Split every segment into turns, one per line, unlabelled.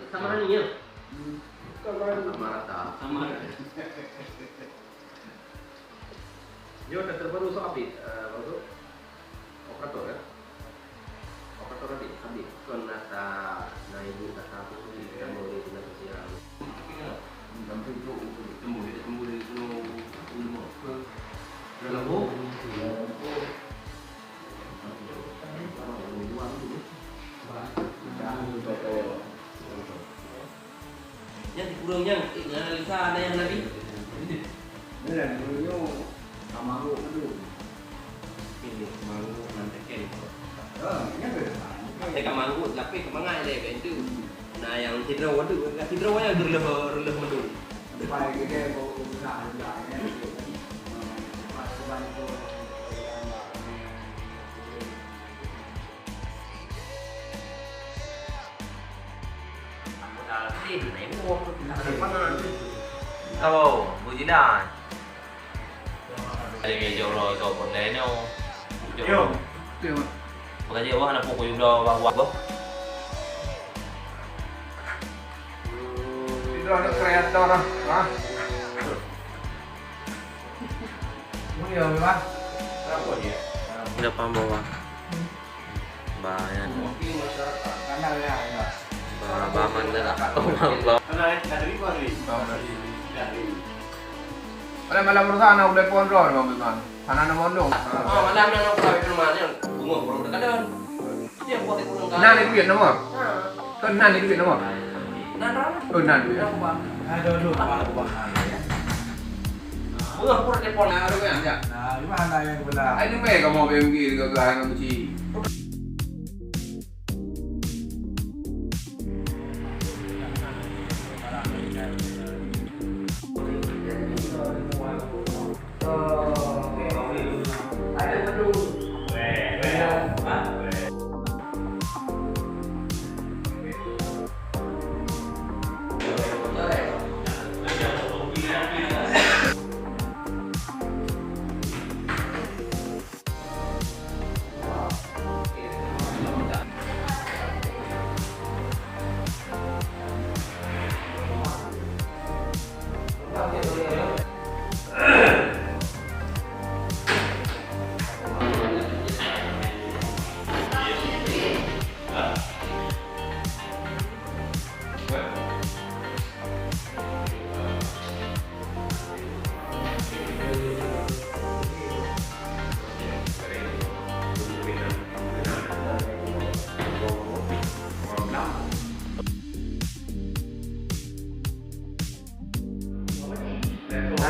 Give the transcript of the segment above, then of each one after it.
sama aninya.
Sama rata.
Sama.
Dia udah terbaru so update, baru operator ya. Operator update. Kon nata na ibu kata aku sendiri kita mau di dinas sosial. Sampai itu tembus itu ulmo ke dalam yang dikurangnya analisa ada yang lagi.
Ini lah dulunya sama lu dulu.
Ini mau nanti kan.
Ini berapa?
Manggut tapi kemangai deh kayak itu. Nah yang hidro waduh, hidronya gerleh mendung.
Supaya kita mau usaha juga ya.
Đâu, bữa dưới đài. Đây nghe vô rồi, rồi còn lấy nó.
Tiêu. Tiêu.
Cái gì quá là phục vụ đồ và quạt bốc.
Itu ada kreator ah. Mau ya, Mas?
Apa dia?
Udah paham bawa. Bayan.
Mungkin masyarakat.
Karena ya.
Baman na lang. Oh,
Dari ko rin.
Wala malam sana udah pondron mo biman. Sana naman dong.
Oh, malam na lang kami naman yan. Bungo, puro na kadon. Dia buat ko nang
Nan itu duit nomor. Kan nan itu duit nomor.
Nana.
Nan duit.
Ada dulu bahan ya.
Bungo, puro telepon.
Nah, ada kan ya.
Nah, gimana yang benar?
Ini mereka mau BMG ke gahangan kecil.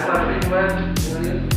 Nah,